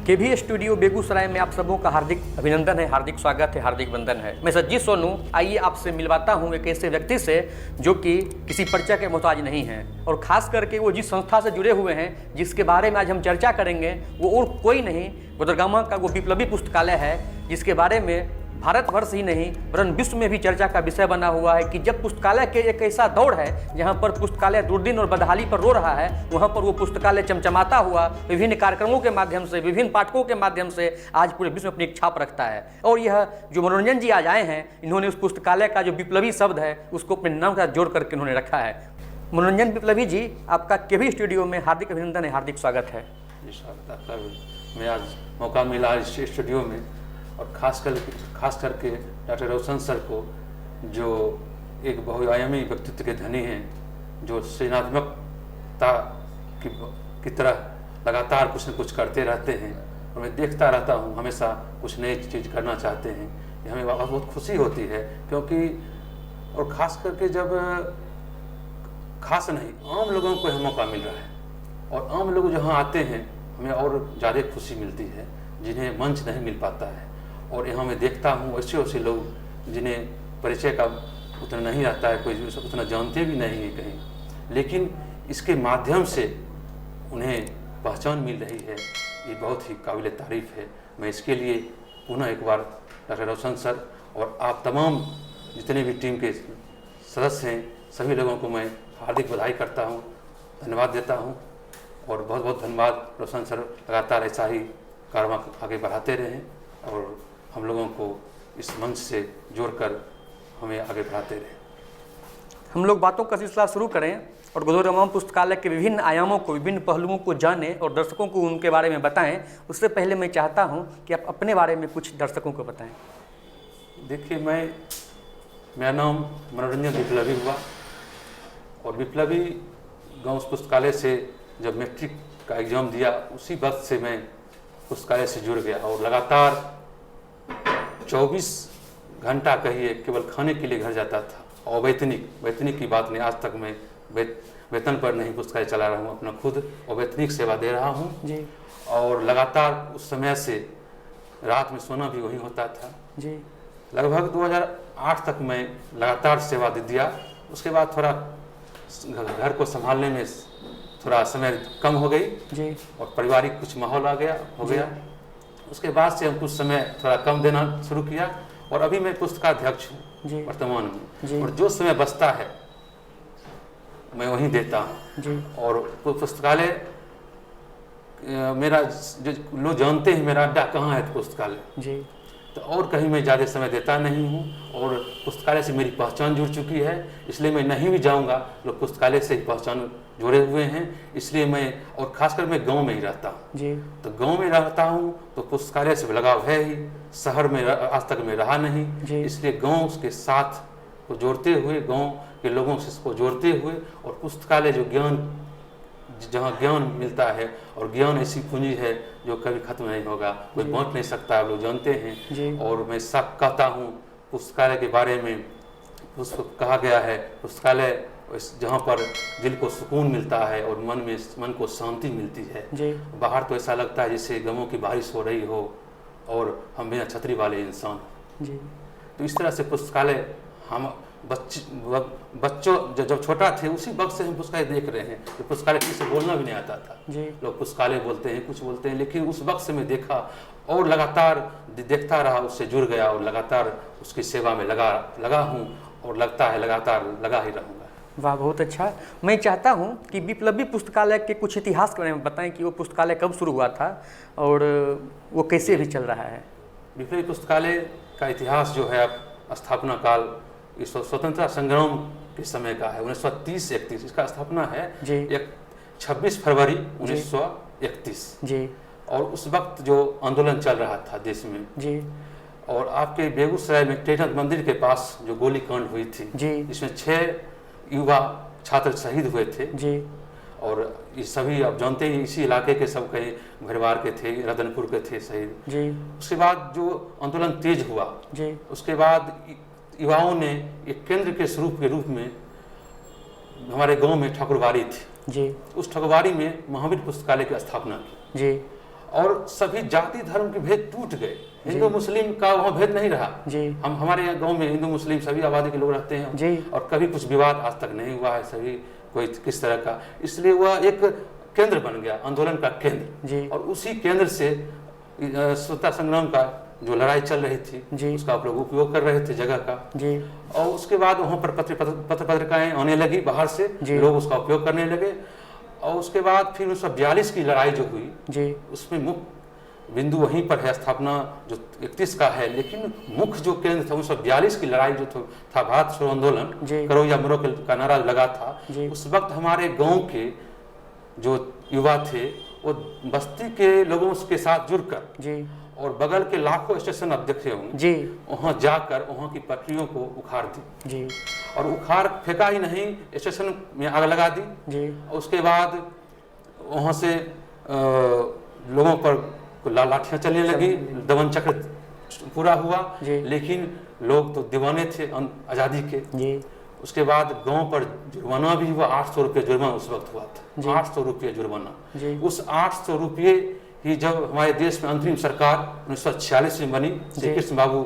केवी studio Begusarai में आप सबों का हार्दिक अभिनंदन है, हार्दिक स्वागत है, हार्दिक वंदन है। मैं सज्जी सोनू आइए आपसे मिलवाता हूं एक ऐसे व्यक्ति से जो कि किसी परिचय के मोहताज नहीं है, और ख़ास करके वो जिस संस्था से जुड़े हुए हैं जिसके बारे में आज हम चर्चा करेंगे वो और कोई नहीं, गुदरगामा का वो विप्लवी पुस्तकालय है जिसके बारे में भारतवर्ष ही नहीं वरन विश्व में भी चर्चा का विषय बना हुआ है कि जब पुस्तकालय के एक ऐसा दौर है जहां पर पुस्तकालय दुर्दिन और बदहाली पर रो रहा है, वहां पर वो पुस्तकालय चमचमाता हुआ विभिन्न कार्यक्रमों के माध्यम से, विभिन्न पाठकों के माध्यम से आज पूरे विश्व में अपनी एक छाप रखता है। और यह जो मनोरंजन जी आज आए हैं, इन्होंने उस पुस्तकालय का जो विप्लवी शब्द है उसको अपने नाम के साथ जोड़ करके उन्होंने रखा है। मनोरंजन विप्लवी जी, आपका केवी स्टूडियो में हार्दिक अभिनंदन है, हार्दिक स्वागत है। मैं आज मौका मिला इस स्टूडियो में, और खास करके डॉक्टर रोशन सर को, जो एक बहुआयामी व्यक्तित्व के धनी हैं, जो सृजनात्मकता की तरह लगातार कुछ न कुछ करते रहते हैं, और मैं देखता रहता हूँ हमेशा कुछ नई चीज़ करना चाहते हैं। ये हमें बहुत खुशी होती है, क्योंकि और ख़ास करके जब खास नहीं आम लोगों को यह मौका मिल रहा है, और आम लोग जहाँ आते हैं हमें और ज़्यादा खुशी मिलती है जिन्हें मंच नहीं मिल पाता है। और यहाँ मैं देखता हूँ ऐसे लोग जिन्हें परिचय का उतना नहीं रहता है, कोई उतना जानते भी नहीं है कहीं, लेकिन इसके माध्यम से उन्हें पहचान मिल रही है। ये बहुत ही काबिल तारीफ़ है। मैं इसके लिए पुनः एक बार डॉक्टर रोशन सर और आप तमाम जितने भी टीम के सदस्य हैं, सभी लोगों को मैं हार्दिक बधाई करता हूँ, धन्यवाद देता हूँ। और बहुत बहुत धन्यवाद रोशन सर, लगातार ऐसा ही कारवां आगे बढ़ाते रहें और हम लोगों को इस मंच से जोड़कर हमें आगे बढ़ाते रहें। हम लोग बातों का सिलसिला शुरू करें और गुदरगामा पुस्तकालय के विभिन्न आयामों को, विभिन्न पहलुओं को जानें और दर्शकों को उनके बारे में बताएं। उससे पहले मैं चाहता हूं कि आप अपने बारे में कुछ दर्शकों को बताएं। देखिए, मेरा नाम मनोरंजन विप्लवी हुआ, और विप्लवी गांव पुस्तकालय से जब मैट्रिक का एग्ज़ाम दिया, उसी वक्त से मैं पुस्तकालय से जुड़ गया, और लगातार 24 घंटा कहिए केवल खाने के लिए घर जाता था। और वैतनिक की बात नहीं, आज तक मैं वेतन पर नहीं पुस्तकालय चला रहा हूँ, अपना खुद अवैतनिक सेवा दे रहा हूँ जी। और लगातार उस समय से रात में सोना भी वहीं होता था जी। लगभग 2008 तक मैं लगातार सेवा दे दिया। उसके बाद थोड़ा घर को संभालने में थोड़ा समय कम हो गई जी, और पारिवारिक कुछ माहौल हो गया। उसके बाद से हम कुछ समय थोड़ा कम देना शुरू किया, और अभी मैं पुस्तकाध्यक्ष हूँ वर्तमान में, और जो समय बचता है मैं वहीं देता हूँ। और पुस्तकालय मेरा, जो लोग जानते हैं मेरा अड्डा कहाँ है पुस्तकालय जी, तो और कहीं मैं ज़्यादा समय देता नहीं हूँ। और पुस्तकालय से मेरी पहचान जुड़ चुकी है, इसलिए मैं नहीं भी जाऊँगा, लोग पुस्तकालय से ही पहचान जुड़े हुए हैं। इसलिए मैं, और ख़ासकर मैं गांव में ही रहता हूँ जी, तो गांव में रहता हूँ तो पुस्तकालय से लगाव है ही। शहर में आज तक मैं रहा नहीं, इसलिए गांव के साथ को जोड़ते हुए, गांव के लोगों से इसको जोड़ते हुए, और पुस्तकालय जो जहाँ ज्ञान मिलता है, और ज्ञान ऐसी पूंजी है जो कभी खत्म नहीं होगा, कोई बांट नहीं सकता, आप लोग जानते हैं। और मैं सब कहता हूँ पुस्तकालय के बारे में, कहा गया है पुस्तकालय जहाँ पर दिल को सुकून मिलता है और मन को शांति मिलती है जी। बाहर तो ऐसा लगता है जैसे गमों की बारिश हो रही हो, और हम बिना छतरी वाले इंसान जी। तो इस तरह से पुस्तकालय, हम बच्चों जब छोटा थे उसी वक्त से हम पुस्तकालय देख रहे हैं। तो पुस्तकालय किसी से बोलना भी नहीं आता था जी, लोग पुस्तकालय बोलते हैं, कुछ बोलते हैं, लेकिन उस वक्त से मैं देखा और लगातार देखता रहा, उससे जुड़ गया, और लगातार उसकी सेवा में लगा हूँ, और लगता है लगातार लगा ही रहूँगा। वाह, बहुत अच्छा। मैं चाहता हूँ कि विप्लवी पुस्तकालय के कुछ इतिहास के बारे में बताएं कि वो पुस्तकालय कब शुरू हुआ था और वो कैसे भी चल रहा है। विप्लवी पुस्तकालय का इतिहास जो है, स्थापना काल इस स्वतंत्रता संग्राम के समय का है, 1930-31। इसका स्थापना है 26 फरवरी 1931 जी। और उस वक्त जो आंदोलन चल रहा था देश में जी, और आपके बेगूसराय में टेढ़त मंदिर के पास जो गोलीकांड हुई थी जी, इसमें 6 युवा छात्र शहीद हुए थे जी। और ये सभी आप जानते हैं, इसी इलाके के सब कहीं भरवार के थे, रतनपुर के थे शहीद जी। उसके बाद जो आंदोलन तेज हुआ जी, उसके बाद युवाओं ने एक केंद्र के स्वरूप के रूप में हमारे गांव में ठाकुरबाड़ी थी जी, उस ठाकुरबाड़ी में महावीर पुस्तकालय की स्थापना की जी। और सभी जाति धर्म के भेद टूट गए। हिंदू मुस्लिम का वहाँ भेद नहीं रहा। हमारे यहाँ गांव में हिंदू मुस्लिम सभी आबादी के लोग रहते हैं और कभी कुछ विवाद आज तक नहीं हुआ है, सभी कोई किस तरह का, इसलिए वह एक केंद्र बन गया, आंदोलन का केंद्र। और उसी केंद्र से स्वतंत्रता संग्राम का जो लड़ाई चल रही थी उसका आप लोग उपयोग कर रहे थे जगह का। और उसके बाद वहाँ पर पत्रिकाएं आने लगी बाहर से, लोग उसका उपयोग करने लगे। और उसके बाद फिर 1942 की लड़ाई जो हुई उसमें मुख्य बिंदु वहीं पर है, स्थापना जो 31 का है, लेकिन मुख्य जो केंद्र था 1942 की लड़ाई जो था भारत छोड़ो आंदोलन, करो या मरो का नारा लगा था। उस वक्त हमारे गांव के जो युवा थे वो बस्ती के लोगों के साथ जुड़कर और बगल के लाखों स्टेशन आप देखे होंगे, वहाँ जाकर वहाँ की पटरियों को उखाड़ दी और उखाड़ फेंका ही नहीं, स्टेशन में आग लगा दी। और उसके बाद वहाँ से लोगों पर लाठियाँ चलने लगी, दमन चक्र पूरा हुआ। लेकिन लोग तो दीवाने थे आज़ादी के। उसके बाद गांव पर जुर्माना भी हुआ, 800 रुपये जुर्माना उस वक्त हुआ था, 800 रुपये जुर्माना। उस 800 रुपये ही जब हमारे देश में अंतरिम सरकार 1946 में बनी, श्री कृष्ण बाबू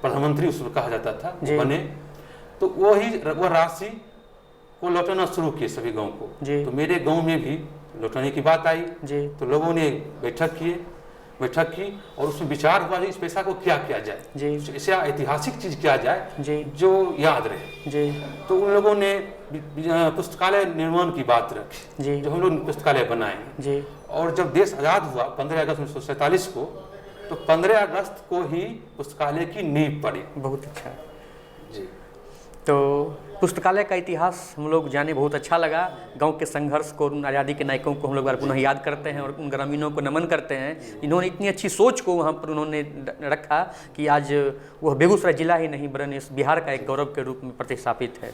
प्रधानमंत्री उसमें कहा जाता था, बने, तो वह राशि को लौटाना शुरू किए सभी गांव को। तो मेरे गांव में भी लौटाने की बात आई, तो लोगों ने बैठक की और उसमें विचार हुआ इस पैसा को क्या किया जाए, ऐसा ऐतिहासिक चीज किया जाए जो याद रहे। तो उन लोगों ने पुस्तकालय निर्माण की बात रखी, जो हम लोग पुस्तकालय बनाएंगे। और जब देश आज़ाद हुआ 15 अगस्त 1947 को, तो 15 अगस्त को ही पुस्तकालय की नींव पड़ी। बहुत अच्छा जी। तो पुस्तकालय का इतिहास हम लोग जाने, बहुत अच्छा लगा। गांव के संघर्ष को, उन आज़ादी के नायकों को हम लोग पुनः याद करते हैं और उन ग्रामीणों को नमन करते हैं। इन्होंने इतनी अच्छी सोच को वहाँ पर उन्होंने रखा कि आज वह बेगूसराय जिला ही नहीं वरन इस बिहार का एक गौरव के रूप में प्रतिस्थापित है।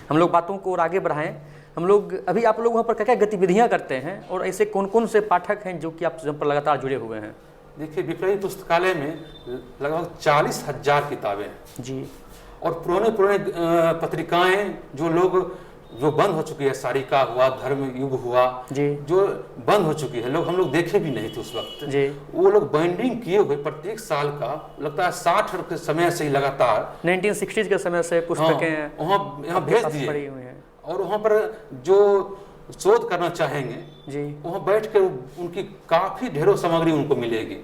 हम लोग बातों को और आगे बढ़ाएं। हम लोग अभी आप लोग वहाँ पर क्या क्या गतिविधियाँ करते हैं और ऐसे कौन कौन से पाठक हैं जो कि आप पर लगातार जुड़े हुए हैं? देखिए, विप्लवी पुस्तकालय में लगभग 40,000 किताबें हैं और पुराने पत्रिकाएं जो बंद हो चुकी है, सारिका हुआ, धर्म युग हुआ, जो बंद हो चुकी है, हम लोग देखे भी नहीं थे उस वक्त। वो लोग बाइंडिंग किए हुए प्रत्येक साल का लगता है 60 के समय से ही लगातार 1960s के समय से पुस्तकें वहाँ भेज दिए। और वहाँ पर जो शोध करना चाहेंगे वहाँ बैठ कर उनकी काफी ढेरों सामग्री उनको मिलेगी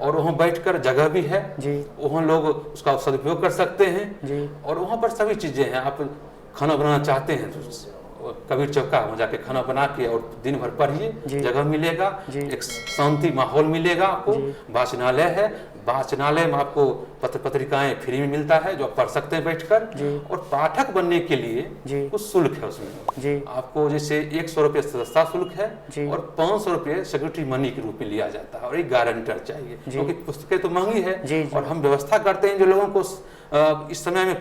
और वहाँ बैठकर जगह भी है, वहाँ लोग उसका सदुपयोग कर सकते हैं। और वहाँ पर सभी चीजें हैं। आप खाना बनाना चाहते हैं तो कबीर चौका वहाँ जाके खाना बना के और दिन भर पढ़िए, जगह मिलेगा, एक शांति माहौल मिलेगा आपको। वाचनालय है, वाचनालय में आपको पत्रिकाएं फ्री में मिलता है जो आप पढ़ सकते हैं बैठकर। और पाठक बनने के लिए कुछ शुल्क है उसमें, आपको जैसे 100 रुपये सदस्यता शुल्क है और 500 रुपये सेक्रेटरी मनी के रूप में लिया जाता है। और एक गारंटर चाहिए क्योंकि पुस्तकें तो महंगी है और हम व्यवस्था करते हैं जो लोगों को इस समय में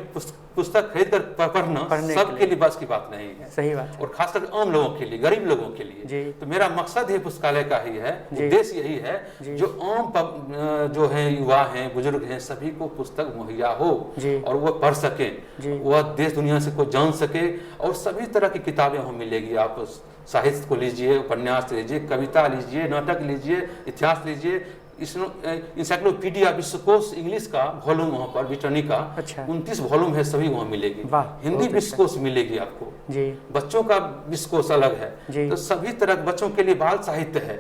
पुस्तक खरीद कर पढ़ना सबके लिए बस की बात नहीं है। सही बात है। और खासकर आम लोगों के लिए, गरीब लोगों के लिए। तो मेरा मकसद है पुस्तकालय का ही है, उद्देश्य यही है जो आम जो है युवा हैं, बुजुर्ग हैं, सभी को पुस्तक मुहैया हो और वह पढ़ सके, वह देश दुनिया से को जान सके। और सभी तरह की किताबें वहाँ मिलेगी। आप साहित्य को लीजिए, उपन्यास लीजिए, कविता लीजिए, नाटक लीजिए, इतिहास लीजिए, इंसाइक्लोपीडिया विश्वकोश इंग्लिश का वॉल्यूम वहाँ पर ब्रिटानी का 29 वॉल्यूम है, सभी वहाँ मिलेगी। हिंदी विश्वकोश मिलेगी आपको, बच्चों का विश्वकोश अलग है। तो सभी तरह बच्चों के लिए बाल साहित्य है,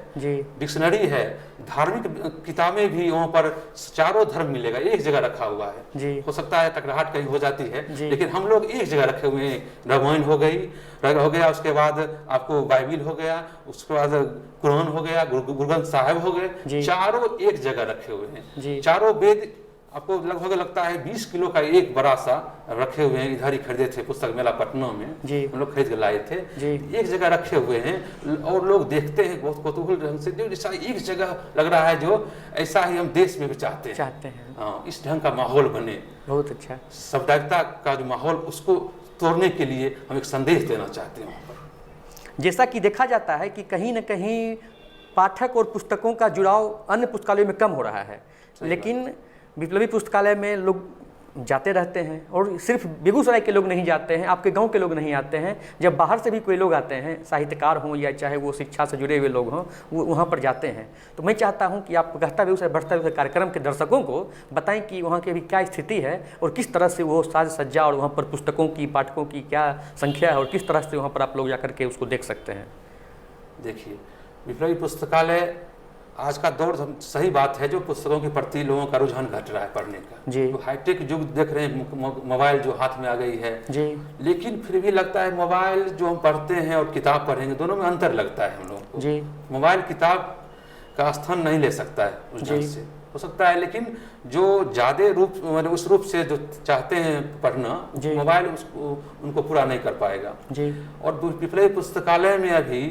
डिक्शनरी है, धार्मिक किताबें भी वहाँ पर चारों धर्म मिलेगा, एक जगह रखा हुआ है। हो सकता है टकराहट कहीं हो जाती है, लेकिन हम लोग एक जगह रखे हुए हैं। रामायण हो गया, उसके बाद आपको बाइबिल हो गया, उसके बाद कुरान हो गया, गुरु ग्रंथ साहिब हो गए, चारों एक जगह रखे हुए हैं। चारों वेद आपको लगभग लगता है 20 किलो का एक बड़ा सा रखे हुए हैं। इधर ही खरीदे थे पुस्तक मेला पटना में, हम लोग खरीद के लाए थे। एक जगह रखे हुए हैं और लोग देखते हैं बहुत कौतूहल ढंग से, जो जैसा एक जगह लग रहा है, जो ऐसा ही हम देश में भी चाहते हैं। हाँ, इस ढंग का माहौल बने। बहुत अच्छा। सामुदायिकता का जो माहौल, उसको तोड़ने के लिए हम एक संदेश देना चाहते हैं। जैसा कि देखा जाता है कि कहीं न कहीं पाठक और पुस्तकों का जुड़ाव अन्य पुस्तकालयों में कम हो रहा है, लेकिन विप्लवी पुस्तकालय में लोग जाते रहते हैं। और सिर्फ बेगूसराय के लोग नहीं जाते हैं, आपके गांव के लोग नहीं आते हैं, जब बाहर से भी कोई लोग आते हैं, साहित्यकार हों या चाहे वो शिक्षा से जुड़े हुए लोग हों, वो वहाँ पर जाते हैं। तो मैं चाहता हूँ कि आप कहता बेगूसराय बढ़ता बेगूसराय कार्यक्रम के दर्शकों को बताएं कि वहाँ की अभी क्या स्थिति है और किस तरह से वो साज सज्जा और वहाँ पर पुस्तकों की, पाठकों की क्या संख्या है और किस तरह से वहाँ पर आप लोग जाकर के उसको देख सकते हैं। देखिए, विप्लवी पुस्तकालय आज का दौर सही बात है, जो पुस्तकों के प्रति लोगों का रुझान घट रहा है पढ़ने का। जी। तो हाईटेक युग देख रहे हैं, मोबाइल जो हाथ में आ गई है जी। लेकिन फिर भी लगता है मोबाइल जो हम पढ़ते हैं और किताब पढ़ेंगे, दोनों में अंतर लगता है हम लोगों को। जी। मोबाइल किताब का स्थान नहीं ले सकता है उस ढंग से, हो सकता है, लेकिन जो ज़्यादा रूप मतलब उस रूप से जो चाहते हैं पढ़ना, मोबाइल उसको उनको पूरा नहीं कर पाएगा। जी। और विप्लवी पुस्तकालय में अभी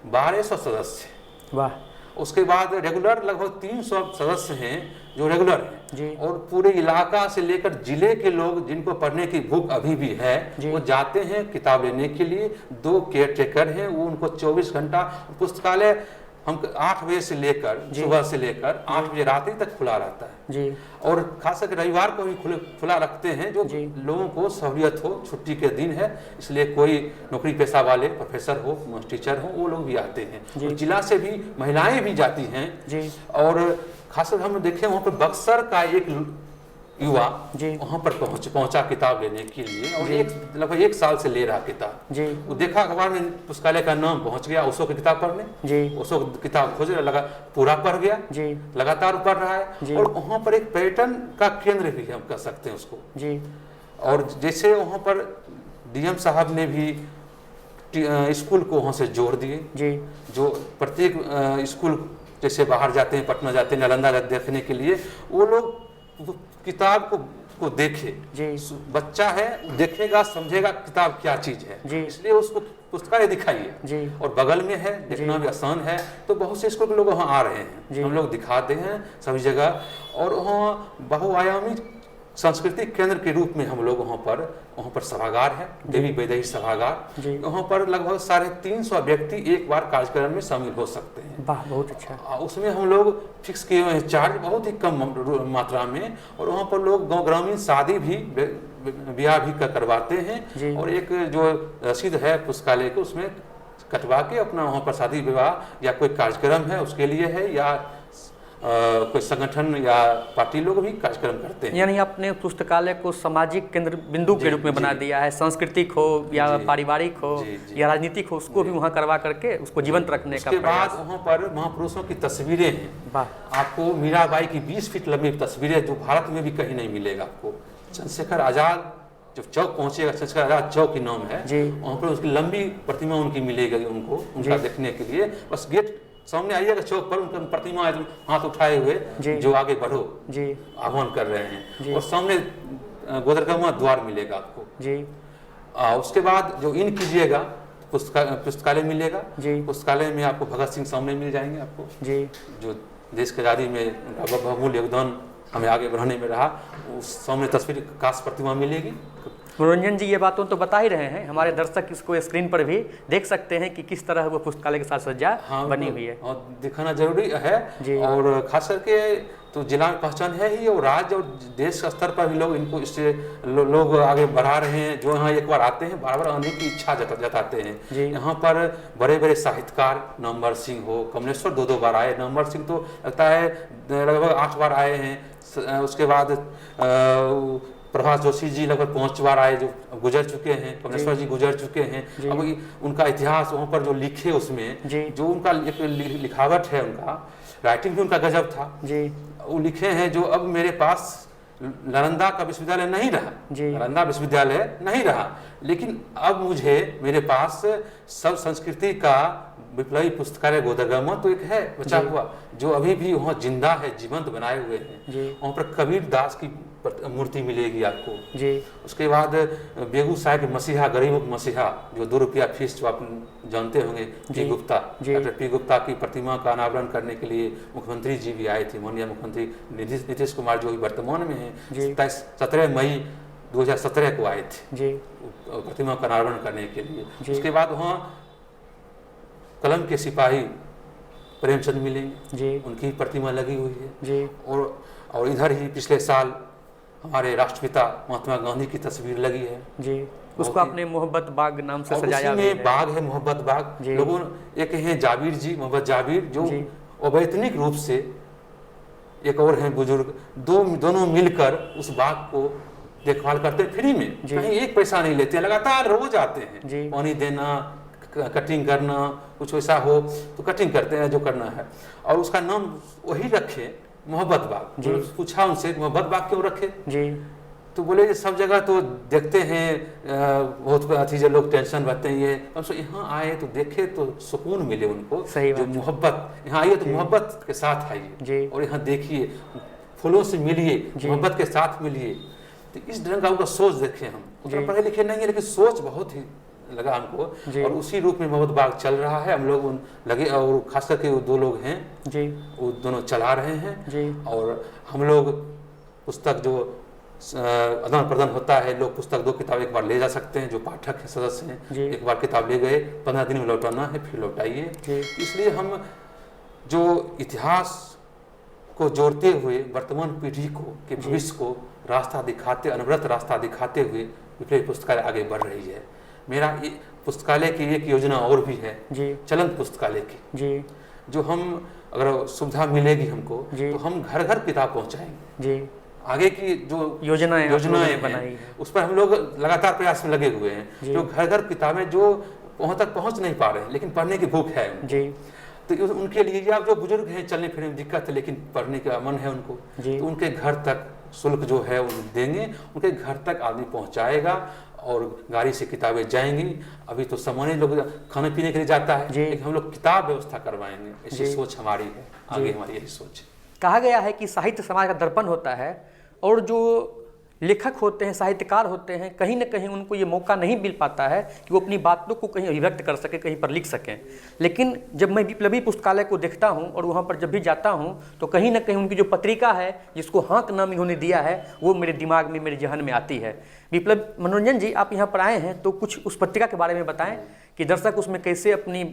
1200 सदस्य। वाह। उसके बाद रेगुलर लगभग 300 सदस्य हैं जो रेगुलर हैं जी। और पूरे इलाका से लेकर जिले के लोग जिनको पढ़ने की भूख अभी भी है, वो जाते हैं किताब लेने के लिए। 2 केयर टेकर हैं, वो उनको 24 घंटा पुस्तकालय हम 8 बजे से लेकर सुबह से लेकर 8 बजे रात्रि तक खुला रहता है जी। और खास करके रविवार को भी खुला रखते हैं, जो लोगों को सहूलियत हो, छुट्टी के दिन है इसलिए कोई नौकरी पेशा वाले प्रोफेसर हो, टीचर हो, वो लोग भी आते हैं। और जिला से भी महिलाएं भी जाती हैं जी। और खासकर हम देखें वहाँ पर बक्सर का एक युवा वहाँ पर पहुंचा किताब लेने के लिए और लगभग 1 साल से ले रहा किताब। वो देखा अखबार में पुस्तकालय का नाम, पहुंच गया उसको की किताब पढ़ने, उसको किताब खोज लगा, पूरा पढ़ गया, लगातार पढ़ रहा है। और वहाँ पर एक पर्यटन का केंद्र भी हम कह सकते हैं उसको। और जैसे वहाँ पर डीएम साहब ने भी स्कूल को वहाँ से जोड़ दिए, जो प्रत्येक स्कूल जैसे बाहर जाते हैं, पटना जाते हैं, नालंदा देखने के लिए, वो लोग किताब को देखे। बच्चा है, देखेगा, समझेगा किताब क्या चीज है, इसलिए उसको पुस्तकालय दिखाइए। और बगल में है, देखना भी आसान है, तो बहुत से स्कूल के लोग वहाँ आ रहे हैं, हम लोग दिखाते हैं सभी जगह। और वहाँ बहुआयामी सांस्कृतिक केंद्र के रूप में हम लोग वहाँ पर सभागार है, देवी वैदेही सभागार, वहाँ पर लगभग 350 व्यक्ति एक बार कार्यक्रम में शामिल हो सकते हैं। वाह, बहुत अच्छा। उसमें हम लोग फिक्स किए हुए हैं चार्ज बहुत ही कम मात्रा में, और वहाँ पर लोग ग्रामीण शादी भी, ब्याह भी करवाते हैं। और एक जो रसीद है पुस्तकालय को, उसमें कटवा के अपना वहाँ पर शादी विवाह या कोई कार्यक्रम है उसके लिए है, या कोई संगठन या पार्टी लोग भी कार्यक्रम करते हैं। यानी आपने पुस्तकालय को सामाजिक केंद्र बिंदु के रूप में बना दिया है, सांस्कृतिक हो या पारिवारिक हो या राजनीतिक हो, उसको भी वहाँ करवा करके उसको जीवंत रखने का प्रयास। उसके बाद वहाँ पर महापुरुषों की तस्वीरें हैं, आपको मीराबाई की 20 फीट लंबी तस्वीरें, जो भारत में भी कहीं नहीं मिलेगा आपको। चंद्रशेखर आजाद जब चौक पहुंचेगा, चंद्रशेखर आजाद चौक की नाम है, वहाँ पर उसकी लंबी प्रतिमा उनकी मिलेगी उनको, उनका देखने के लिए। बस गेट सामने आइएगा चौक पर, उनका प्रतिमा हाथ उठाए हुए जो आगे बढ़ो आह्वान कर रहे हैं, और सामने गोदरगमा द्वार मिलेगा आपको। उसके बाद जो इन कीजिएगा पुस्तकालय मिलेगा, पुस्तकालय में आपको भगत सिंह सामने मिल जाएंगे आपको, जो देश की आज़ादी में उनका बहुमूल्य योगदान हमें आगे बढ़ाने में रहा, उस सामने तस्वीर कांस्य प्रतिमा मिलेगी। मनोरंजन जी ये बातों तो बता ही रहे हैं, हमारे दर्शक इसको स्क्रीन पर भी देख सकते हैं कि किस तरह वो पुस्तकालय के साथ सज्जा बनी हुई है, और दिखाना जरूरी है। और खास करके तो जिला में पहचान है ही, और राज्य और देश स्तर पर भी लोग इनको इससे लोग आगे बढ़ा रहे हैं। जो यहाँ एक बार आते हैं, बार बार आने की इच्छा जताते हैं। यहाँ पर बड़े बड़े साहित्यकार, नामवर सिंह हो, कमलेश्वर 2 बार आए, नामवर सिंह तो लगता है लगभग 8 बार आए हैं। उसके बाद प्रभास जोशी जी लगभग 5 बार आए, जो गुजर चुके हैं, कमलेश्वर जी गुजर चुके हैं। अब उनका इतिहास वहाँ पर जो लिखे, उसमें जो उनका एक लिखावट है, उनका राइटिंग भी उनका गजब था, वो लिखे हैं। जो अब मेरे पास नालंदा का विश्वविद्यालय नहीं रहा, नालंदा विश्वविद्यालय नहीं रहा, लेकिन अब मुझे मेरे पास सब संस्कृति का विप्लवी पुस्तकालय गोदरगमा तो एक है बचा हुआ, जो अभी भी वहाँ जिंदा है, जीवंत बनाए हुए हैं। वहाँ पर कबीर दास की मूर्ति मिलेगी आपको। उसके बाद बेगूसराय के मसीहा, गरीब मसीहा, जो 2 रुपया फीस, जो आप जानते होंगे, P Gupta, doctor P Gupta की प्रतिमा का अनावरण करने के लिए मुख्यमंत्री जी भी आए थे, माननीय मुख्यमंत्री नीतीश कुमार, जो वर्तमान में हैं, 17 मई 2017 को आए थे प्रतिमा का अनावरण करने के लिए। उसके बाद वहाँ कलम के सिपाही प्रेमचंद मिलेंगे, उनकी प्रतिमा लगी हुई है। और इधर ही पिछले साल हमारे राष्ट्रपिता महात्मा गांधी की तस्वीर लगी है जी। उसको आपने मोहब्बत बाग नाम से और सजाया उसी भी में है। बाग है, मोहब्बत बाग। जी। लोगों एक हैं जाबिर जी, मोहम्मद जाबिर, जो जी। अवैतनिक रूप से, एक और हैं बुजुर्ग, दोनों मिलकर उस बाग को देखभाल करते हैं फ्री में, जी। कहीं एक पैसा नहीं लेते हैं, लगातार रोज आते हैं, जी। पानी देना, कटिंग करना, कुछ वैसा हो तो कटिंग करते हैं जो करना है, और उसका नाम वही रखे मोहब्बत बाग। जी। पूछा उनसे मोहब्बत बाग क्यों रखे, जी। तो बोले कि सब जगह तो देखते हैं बहुत अथी जो लोग टेंशन रहते हैं, ये हम सो यहाँ आए तो देखे तो सुकून मिले उनको, सही जो बात। मोहब्बत, यहाँ आइए तो मोहब्बत के साथ जी। आइए और यहाँ देखिए, फूलों से मिलिए, जी। मोहब्बत के साथ मिलिए। तो इस ढंग का उनका सोच देखे हम, उतना जी। पढ़े लिखे नहीं है लेकिन सोच बहुत ही लगा हमको, जी। और उसी रूप में मोहब्बत बाग चल रहा है। हम लोग लगे, और खास करके वो दो लोग हैं जी। वो दोनों चला रहे हैं। जी। और हम लोग पुस्तक जो आदान प्रदान होता है, लोग पुस्तक 2 किताब एक बार ले जा सकते हैं, जो पाठक है, सदस्य जी। हैं, एक बार किताब ले गए, 15 दिन में लौटाना है, फिर लौटाइए। जी। इसलिए हम जो इतिहास को जोड़ते हुए वर्तमान पीढ़ी को के भविष्य को रास्ता दिखाते, अनवरत रास्ता दिखाते हुए विप्लवी पुस्तकालय आगे बढ़ रही है। मेरा पुस्तकालय की एक योजना और भी है जी। चलंत पुस्तकालय की, जी। जो हम अगर सुविधा मिलेगी हमको जी। तो हम घर घर किताब पहुंचाएंगे। जी। आगे की जो योजनाएं बनाई है उस पर हम लोग लगातार प्रयास में लगे हुए हैं। जो घर घर किताबें जो वहाँ तक पहुँच नहीं पा रहे हैं लेकिन पढ़ने की भूख है उनको, जी। तो उनके लिए, या जो बुजुर्ग हैं चलने फिरने में दिक्कत है लेकिन पढ़ने का मन है उनको, जी। तो उनके घर तक शुल्क जो है वो देंगे, उनके घर तक आदमी पहुँचाएगा और गाड़ी से किताबें जाएंगी। अभी तो सामान्य लोग खाने पीने के लिए जाता है, लेकिन हम लोग किताब व्यवस्था करवाएंगे, ऐसी सोच हमारी है, आगे हमारी यही सोच है। कहा गया है कि साहित्य समाज का दर्पण होता है, और जो लेखक होते हैं, साहित्यकार होते हैं, कहीं ना कहीं उनको ये मौका नहीं मिल पाता है कि वो अपनी बातों को कहीं अभिव्यक्त कर सके, कहीं पर लिख सकें। लेकिन जब मैं विप्लवी पुस्तकालय को देखता हूँ और वहाँ पर जब भी जाता हूँ तो कहीं ना कहीं उनकी जो पत्रिका है, जिसको हाँक नाम इन्होंने दिया है, वो मेरे दिमाग में, मेरे जहन में आती है। विप्लव मनोरंजन जी, आप यहाँ पर आए हैं तो कुछ उस पत्रिका के बारे में बताएं कि दर्शक उसमें कैसे अपनी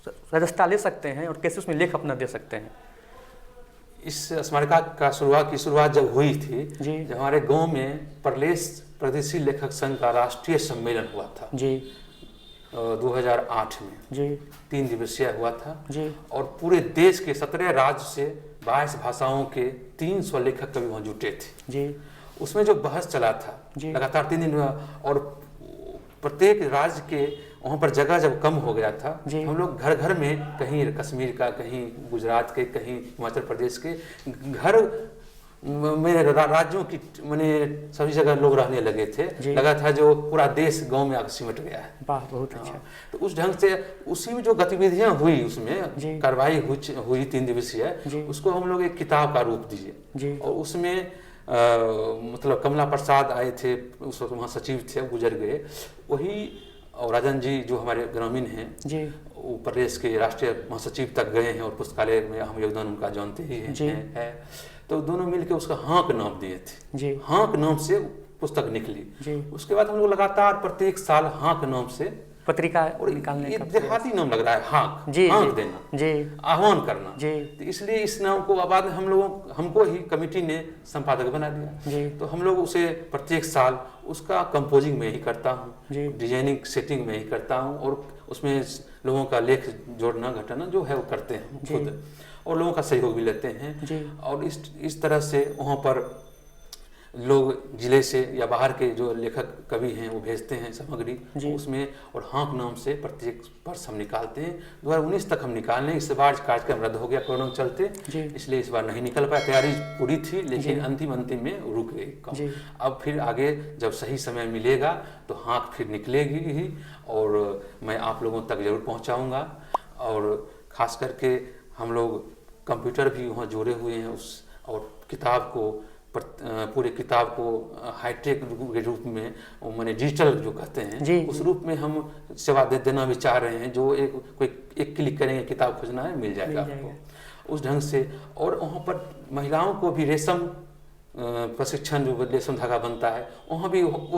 सदस्यता ले सकते हैं और कैसे उसमें लेख अपना दे सकते हैं। इस स्मारिका का शुरुआत जब हुई थी, जब हमारे गांव में प्रदेशीय लेखक संघ का राष्ट्रीय सम्मेलन हुआ था जी 2008 में जी, 3 दिवसीय हुआ था जी, और पूरे देश के 17 राज्य से 22 भाषाओं के 300 लेखक कवि वहाँ जुटे थे जी। उसमें जो बहस चला था लगातार 3 दिन, और प्रत्येक राज्य के वहाँ पर जगह जब कम हो गया था, हम लोग घर घर में, कहीं कश्मीर का, कहीं गुजरात के, कहीं हिमाचल प्रदेश के घर में, राज्यों की मैंने सभी जगह लोग रहने लगे थे। लगा था जो पूरा देश गांव में आकर सिमट गया है। बहुत अच्छा। तो उस ढंग से उसी में जो गतिविधियां हुई, उसमें कार्रवाई हुई 3 दिवसीय, उसको हम लोग एक किताब का रूप दिए। और उसमें मतलब कमला प्रसाद आए थे, उस वक्त वहाँ सचिव थे, गुजर गए वही, और राजन जी जो हमारे ग्रामीण हैं जी, वो प्रदेश के राष्ट्रीय महासचिव तक गए हैं और पुस्तकालय में अहम योगदान उनका जानते ही है। तो दोनों मिलकर उसका हाँक नाम दिए थे जी। हाँक नाम से पुस्तक निकली जी। उसके बाद हम लोग लगातार प्रत्येक साल हाँक नाम से पत्रिका और निकालने का, देहाती नाम लग रहा है, हाँक जी, हाँक देना जी, आह्वान करना जी। तो इसलिए इस नाम को बाद में हमको ही कमेटी ने संपादक बना दिया जी। तो हम लोग उसे प्रत्येक साल उसका कंपोजिंग में ही करता हूँ, डिजाइनिंग सेटिंग में ही करता हूँ, और उसमें लोगों का लेख जोड़ना घटाना जो है वो करते हैं खुद, और लोगों का सहयोग भी लेते हैं। और इस तरह से वहाँ पर लोग जिले से या बाहर के जो लेखक कवि हैं वो भेजते हैं सामग्री उसमें, और हाँक नाम से प्रत्येक वर्ष हम निकालते हैं। 2019 तक हम निकाल लें, इस बार कार्यक्रम रद्द हो गया कोरोना चलते, इसलिए इस बार नहीं निकल पाया। तैयारी पूरी थी लेकिन अंतिम में रुक गई काम। अब फिर आगे जब सही समय मिलेगा तो हाँक फिर निकलेगी ही, और मैं आप लोगों तक जरूर पहुँचाऊँगा। और ख़ास करके हम लोग कंप्यूटर भी वहाँ जोड़े हुए हैं और किताब को, पूरे किताब को हाईटेक के रूप में, माने डिजिटल जो कहते हैं उस रूप में हम सेवा देना भी चाह रहे हैं। जो कोई एक क्लिक करेंगे, किताब खोजना है, मिल जाएगा आपको उस ढंग से। और वहाँ पर महिलाओं को भी रेशम प्रशिक्षण, जो रेशम धागा बनता है, वो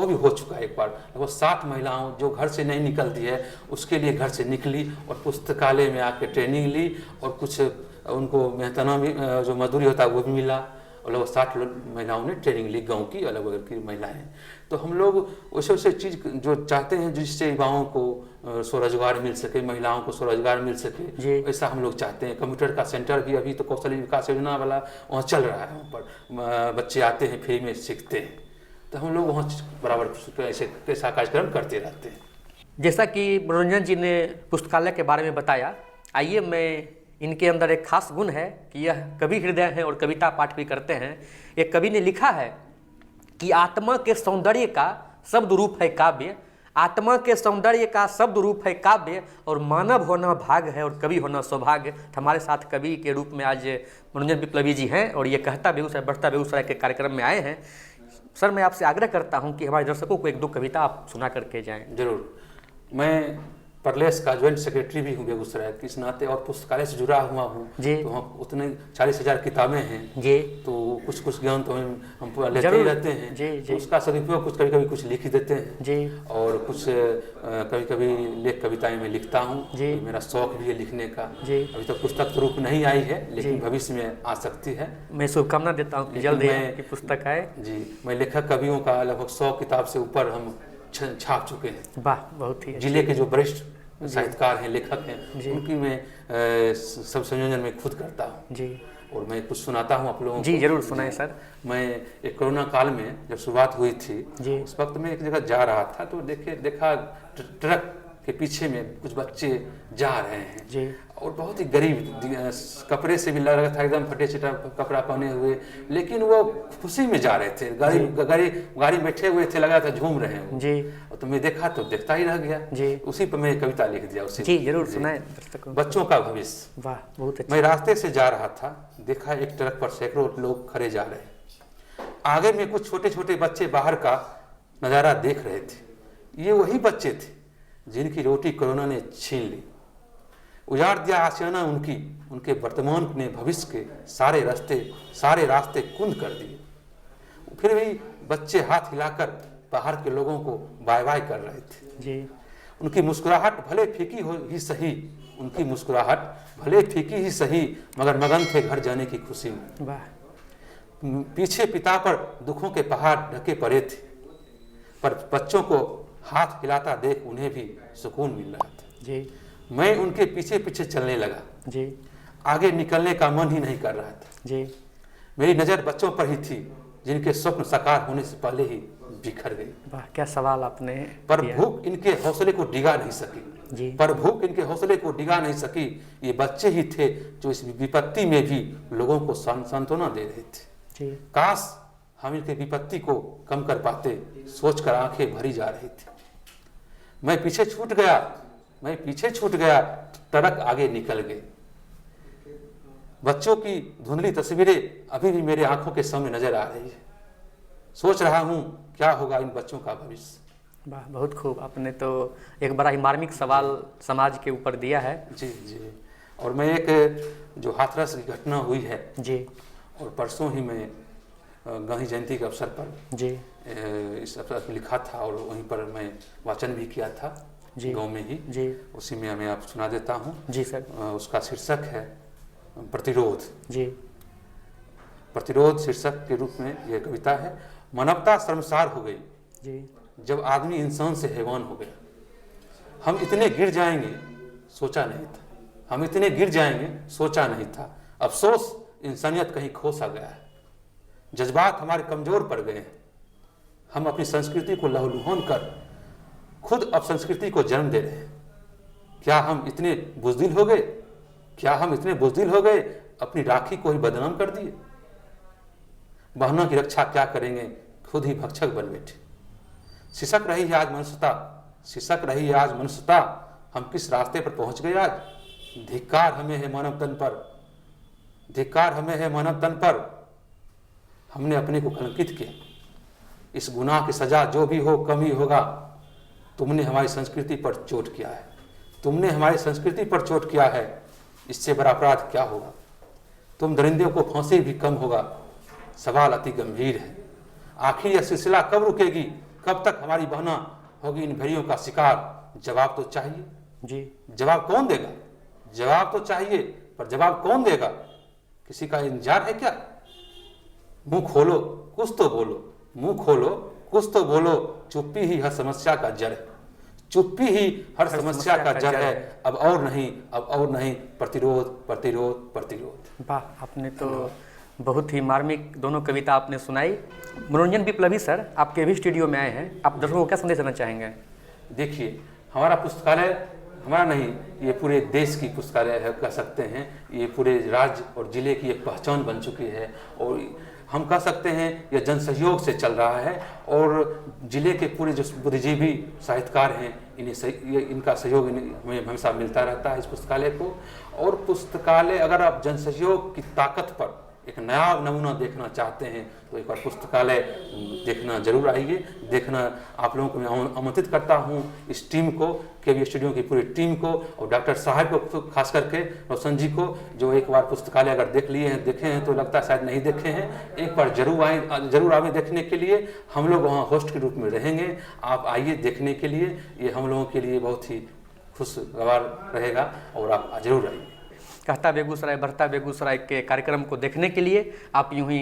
भी हो चुका है। एक बार लगभग 60 महिलाओं जो घर से नहीं निकलती है उसके लिए घर से निकली और पुस्तकालय में आके ट्रेनिंग ली, और कुछ उनको मेहनताना भी जो मजदूरी होता है वो भी मिला, और लगभग 60 महिलाओं ने ट्रेनिंग ली, गांव की अलग अलग की महिलाएं। तो हम लोग वैसे वैसे चीज़ जो चाहते हैं जिससे युवाओं को स्वरोजगार मिल सके, महिलाओं को स्वरोजगार मिल सके, ऐसा हम लोग चाहते हैं। कंप्यूटर का सेंटर भी अभी तो कौशल विकास योजना वाला वहाँ चल रहा है, वहाँ पर बच्चे आते हैं फ्री में सीखते हैं। तो हम लोग वहाँ बराबर ऐसा कार्यक्रम करते रहते हैं। जैसा कि मनोरंजन जी ने पुस्तकालय के बारे में बताया, आइए मैं इनके अंदर एक खास गुण है कि यह कवि हृदय हैं और कविता पाठ भी करते हैं। एक कवि ने लिखा है कि आत्मा के सौंदर्य का शब्द रूप है काव्य, आत्मा के सौंदर्य का शब्द रूप है काव्य, और मानव होना भाग है और कवि होना सौभाग्य। हमारे साथ कवि के रूप में आज मनोरंजन विप्लवी जी हैं और ये कहता बेगूसराय बढ़ता बेगूसराय के कार्यक्रम में आए हैं। सर, मैं आपसे आग्रह करता हूं कि हमारे दर्शकों को एक दो कविता आप सुना करके जाएं। जरूर। मैं प्रलेस का ज्वाइंट सेक्रेटरी भी हूँ बेगूसराय के, इस नाते, और पुस्तकालय से जुड़ा हुआ हूँ जी। तो वहाँ उतने 40,000 किताबें हैं जी। तो कुछ कुछ ज्ञान तो हम लेते ही रहते हैं जी, जी। तो उसका सदुपयोग कुछ कभी कभी कुछ लिख ही देते हैं जी। और कुछ कभी कभी लेख कविताएं मैं लिखता हूँ जी। मेरा शौक भी है लिखने का। जी। अभी तक पुस्तक रूप नहीं आई है लेकिन भविष्य में आ सकती है। मैं शुभकामना देता हूँ कि जल्द ही आपकी पुस्तक आए। जी, मैं लेखक कवियों का लगभग 100 किताब से ऊपर हम छाप चुके हैं। वाह, बहुत ही जिले के जो वरिष्ठ साहित्यकार हैं, लेखक हैं, उनकी मैं सब संयोजन में खुद करता हूँ जी। और मैं कुछ सुनाता हूँ आप लोगों जी को। जरूर सुनाएं सर। मैं एक कोरोना काल में जब शुरुआत हुई थी जी। उस वक्त मैं एक जगह जा रहा था तो देखा ट्रक के पीछे में कुछ बच्चे जा रहे हैं जी। और बहुत ही गरीब, कपड़े से भी लग रहा था एकदम फटे चिटा कपड़ा पहने हुए, लेकिन वो खुशी में जा रहे थे। गाड़ी बैठे हुए थे, लगा था झूम रहे हैं जी। तो मैं देखा तो देखता ही रह गया जी। उसी पर मैं कविता लिख दिया उसी जी जरूर सुनाएं दर्शकों। बच्चों का भविष्य। वाह, बहुत अच्छा। मैं रास्ते से जा रहा था, देखा एक ट्रक पर सैकड़ों लोग खड़े जा रहे। आगे में कुछ छोटे छोटे बच्चे बाहर का नज़ारा देख रहे थे। ये वही बच्चे थे जिनकी रोटी कोरोना ने छीन ली, उजाड़ दिया आशियाना उनके वर्तमान ने भविष्य के सारे रास्ते कुंद कर दिए। फिर भी बच्चे हाथ हिलाकर बाहर के लोगों को बाय बाय कर रहे थे जी। उनकी मुस्कुराहट भले फीकी ही सही मगर मगन थे घर जाने की खुशी में। वाह। पीछे पिता पर दुखों के पहाड़ ढके पड़े थे, पर बच्चों को हाथ हिलाता देख उन्हें भी सुकून मिल रहा था जी। मैं उनके पीछे पीछे चलने लगा जी। आगे निकलने का मन ही नहीं कर रहा था जी। मेरी नज़र बच्चों पर ही थी जिनके स्वप्न साकार होने से पहले ही बिखर गई। वाह, क्या सवाल आपने। पर भूख इनके हौसले को डिगा नहीं सकी जी। ये बच्चे ही थे जो इस विपत्ति में भी लोगों को सांत्वना दे रहे थे जी। काश हम इनके विपत्ति को कम कर पाते, सोचकर आंखें भरी जा रही थी। मैं पीछे छूट गया, ट्रक आगे निकल गए। बच्चों की धुंधली तस्वीरें अभी भी मेरे आंखों के सामने नजर आ रही है। सोच रहा हूं क्या होगा इन बच्चों का भविष्य। वाह, बहुत खूब। आपने तो एक बड़ा ही मार्मिक सवाल समाज के ऊपर दिया है जी जी। और मैं एक जो हाथरस की घटना हुई है जी, और परसों ही मैं गांधी जयंती के अवसर पर जी इस अवसर पर लिखा था और वहीं पर मैं वाचन भी किया था जी, गाँव में ही जी। उसी में मैं आप सुना देता हूँ जी सर। उसका शीर्षक है प्रतिरोध जी। प्रतिरोध शीर्षक के रूप में यह कविता है। मानवता शर्मसार हो गई जी जब आदमी इंसान से हैवान हो गया। हम इतने गिर जाएंगे सोचा नहीं था। अफसोस इंसानियत कहीं खो सा गया है। जज्बात हमारे कमजोर पड़ गए हैं। हम अपनी संस्कृति को लहूलुहान कर खुद अपसंस्कृति को जन्म दे रहे हैं। क्या हम इतने बुज़दिल हो गए अपनी राखी को ही बदनाम कर दिए। बहनों की रक्षा क्या करेंगे, खुद ही भक्षक बन बैठे। सिसक रही है आज मनुष्यता, हम किस रास्ते पर पहुंच गए आज। धिक्कार हमें है मानव तन पर, हमने अपने को कलंकित किया। इस गुनाह की सजा जो भी हो कम ही होगा। तुमने हमारी संस्कृति पर चोट किया है, इससे बड़ा अपराध क्या होगा। तुम दरिंदों को फांसी भी कम होगा। सवाल अति गंभीर है, आखिर यह सिलसिला कब रुकेगी। कब तक हमारी बहना होगी इन भेड़ियों का शिकार। जवाब तो चाहिए जी। जवाब कौन देगा। जवाब तो चाहिए पर जवाब कौन देगा। किसी का इंतजार है क्या। मुंह खोलो कुछ तो बोलो, मुंह खोलो कुछ तो बोलो, चुप्पी ही हर समस्या का जड़ है, चुप्पी ही हर समस्या का जड़ है, अब और नहीं, अब और नहीं, प्रतिरोध प्रतिरोध प्रतिरोध। वाह, आपने तो बहुत ही मार्मिक दोनों कविता आपने सुनाई। मनोरंजन विप्लवी सर, आपके भी स्टूडियो में आए हैं, आप दर्शकों को क्या संदेश देना चाहेंगे? देखिए, हमारा पुस्तकालय हमारा नहीं, ये पूरे देश की पुस्तकालय है कह सकते हैं। ये पूरे राज्य और जिले की एक पहचान बन चुकी है और हम कह सकते हैं ये जन सहयोग से चल रहा है और जिले के पूरे जो बुद्धिजीवी साहित्यकार हैं इनका सहयोग हमें हमेशा मिलता रहता है इस पुस्तकालय को। और पुस्तकालय, अगर आप जन सहयोग की ताकत पर एक नया नमूना देखना चाहते हैं तो एक बार पुस्तकालय देखना जरूर आइए। देखना आप लोगों को मैं आमंत्रित करता हूं, इस टीम को, केवी स्टूडियो की पूरी टीम को और डॉक्टर साहब को खास करके, रोशन जी को, जो एक बार पुस्तकालय अगर देखे हैं तो लगता है शायद नहीं देखे हैं, एक बार जरूर आए देखने के लिए। हम लोग वहाँ होस्ट के रूप में रहेंगे, आप आइए देखने के लिए, ये हम लोगों के लिए बहुत ही खुशगवार रहेगा और आप जरूर आइए। कहता बेगूसराय बढ़ता बेगूसराय के कार्यक्रम को देखने के लिए आप यूं ही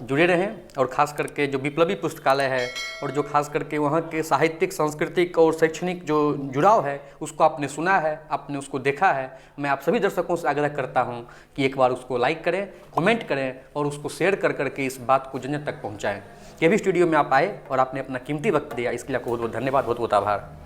जुड़े रहें और ख़ास करके जो विप्लवी पुस्तकालय है और जो खास करके वहाँ के साहित्यिक, सांस्कृतिक और शैक्षणिक जो जुड़ाव है उसको आपने सुना है, आपने उसको देखा है। मैं आप सभी दर्शकों से आग्रह करता हूँ कि एक बार उसको लाइक करें, कमेंट करें और उसको शेयर कर करके इस बात को जन तक पहुँचाएँ। केवी स्टूडियो में आप आए और आपने अपना कीमती वक्त दिया, इसके लिए आपको बहुत बहुत धन्यवाद, बहुत बहुत आभार।